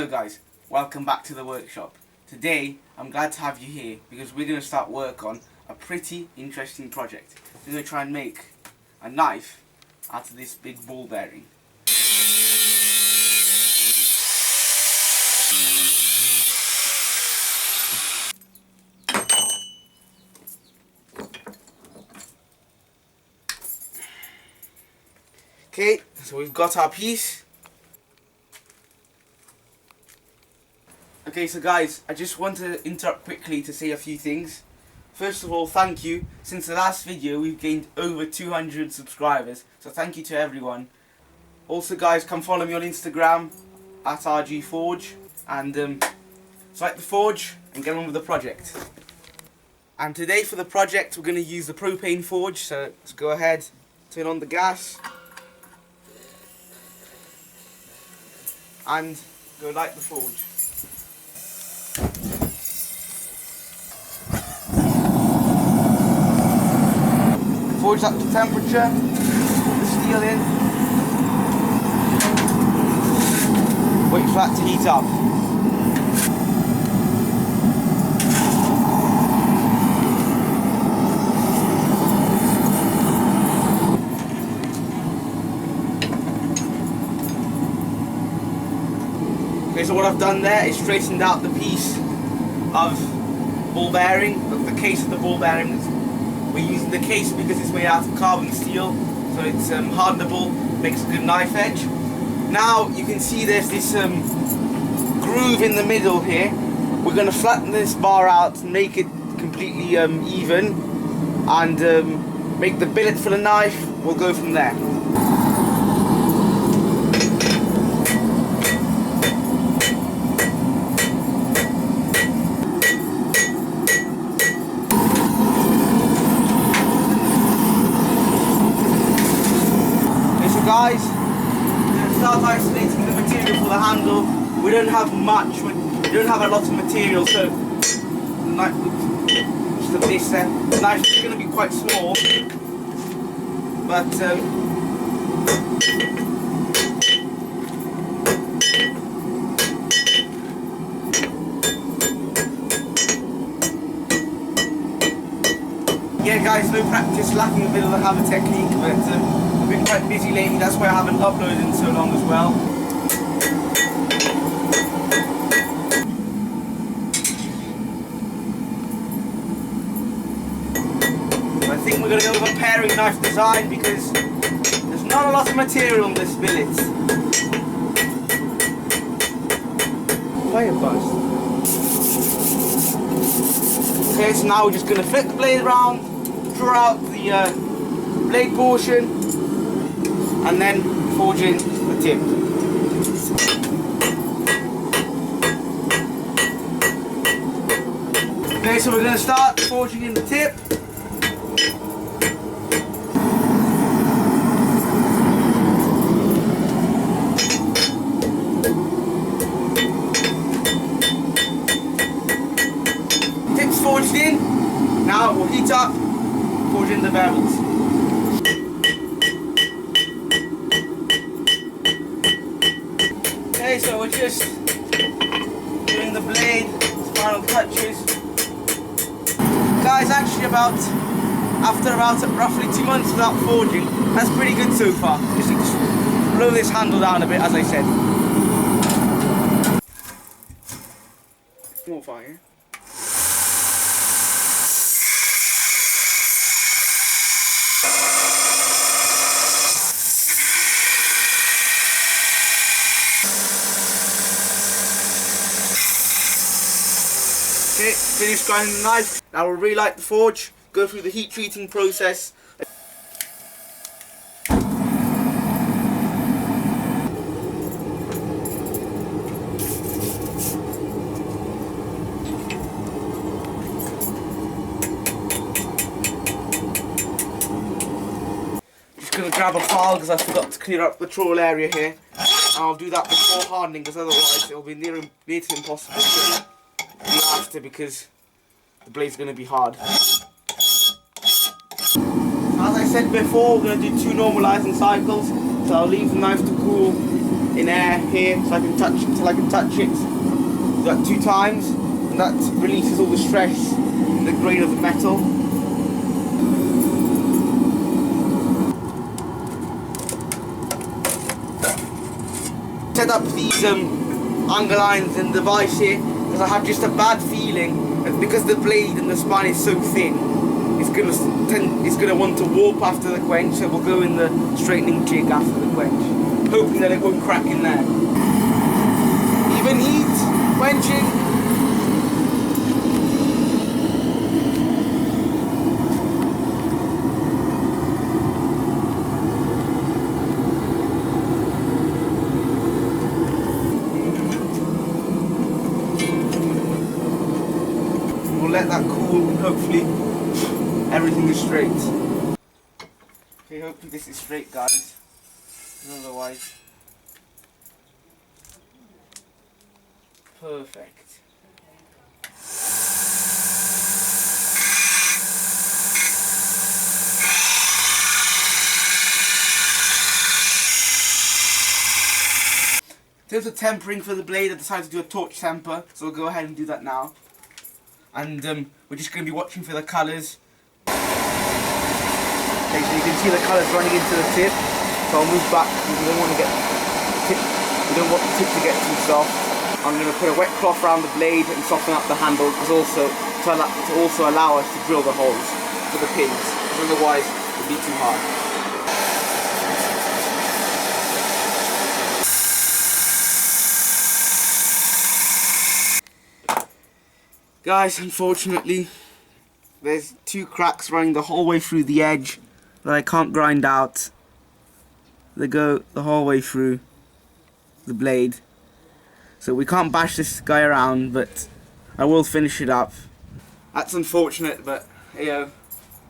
Hello guys, welcome back to the workshop. Today I'm glad to have you here because we're going to start work on a pretty interesting project. We're going to try and make a knife out of this big ball bearing. Okay, so we've got our piece. Okay, so guys, I just want to interrupt quickly to say a few things. First of all, thank you. Since the last video, we've gained over 200 subscribers, so thank you to everyone. Also guys, come follow me on Instagram at RGForge and select the forge and get on with the project. And today for the project, we're going to use the propane forge, so let's go ahead, turn on the gas and go light the forge. Forge up to temperature, put the steel in, wait for that to heat up. Okay, so what I've done there is straightened out the piece of ball bearing, the case of the ball bearing. We're using the case because it's made out of carbon steel, so it's hardenable, makes a good knife edge. Now you can see there's this groove in the middle here. We're going to flatten this bar out and make it completely even and make the billet for the knife. We'll go from there. Guys, we're going to start isolating the material for the handle. We don't have much, we don't have a lot of material, so the knife, just of this there. The knife is going to be quite small, but yeah guys, no practice, lacking a bit of the hammer technique, but I've been quite busy lately, that's why I haven't uploaded in so long as well. I think we're going to go with a paring knife design because there's not a lot of material on this billet. Fire bust. Okay, so now we're just going to flip the blade around, draw out the blade portion, and then forge in the tip. Okay, so we're going to start forging in the tip. Tip's forged in. Now we'll heat up, forge in the barrels. Okay, so we're just doing the blade, final touches. Guys, actually after roughly 2 months without forging, that's pretty good so far. Just need to blow this handle down a bit, as I said. More fire. Okay, finished grinding the knife. Now we'll relight the forge, go through the heat treating process. Just going to grab a file because I forgot to clear up the trawl area here. And I'll do that before hardening because otherwise it will be near to impossible to do after because the blade's going to be hard. So as I said before, we're going to do 2 normalizing cycles. So I'll leave the knife to cool in air here, so I can touch until I can touch it. Do that 2 times, and that releases all the stress in the grain of the metal. Set up these angle lines and device here because I have just a bad feeling that because the blade and the spine is so thin, it's gonna want to warp after the quench, so we'll go in the straightening jig after the quench, hoping that it won't crack in there. Even heat, quenching. We'll let that cool and hopefully everything is straight. Okay, hopefully this is straight, guys. Otherwise, perfect. In terms of tempering for the blade, I decided to do a torch temper, so we'll go ahead and do that now. And we're just going to be watching for the colours. Okay, so you can see the colours running into the tip. So I'll move back because we don't want to get the tip. We don't want the tip to get too soft. I'm going to put a wet cloth around the blade and soften up the handle, because to also allow us to drill the holes for the pins. Because otherwise it would be too hard. Guys, unfortunately, there's 2 cracks running the whole way through the edge that I can't grind out. They go the whole way through the blade. So we can't bash this guy around, but I will finish it up. That's unfortunate, but you know,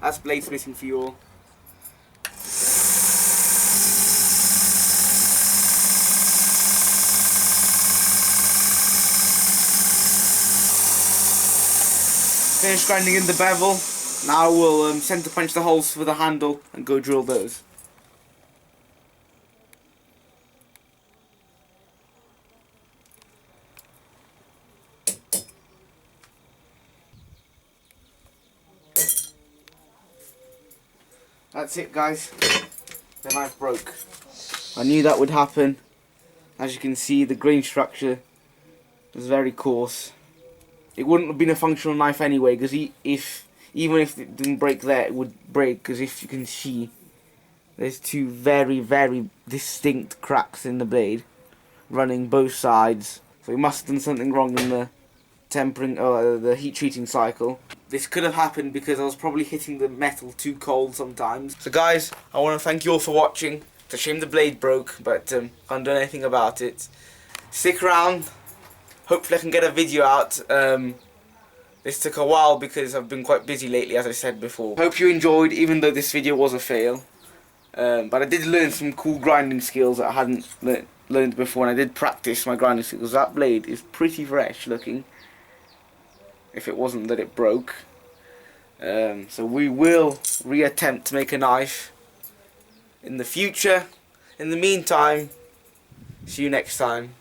that's bladesmithing for you all. Finished grinding in the bevel. Now we'll center punch the holes for the handle and go drill those. That's it, guys. The knife broke. I knew that would happen. As you can see, the grain structure was very coarse. It wouldn't have been a functional knife anyway, because even if it didn't break there, it would break, because if you can see, there's 2 very, very distinct cracks in the blade, running both sides. So we must have done something wrong in the tempering, or the heat treating cycle. This could have happened because I was probably hitting the metal too cold sometimes. So guys, I want to thank you all for watching. It's a shame the blade broke, but can't do anything about it. Stick around. Hopefully I can get a video out. This took a while because I've been quite busy lately, as I said before. Hope you enjoyed, even though this video was a fail. But I did learn some cool grinding skills that I hadn't learned before, and I did practice my grinding skills. That blade is pretty fresh looking, if it wasn't that it broke. So we will reattempt to make a knife in the future. In the meantime, see you next time.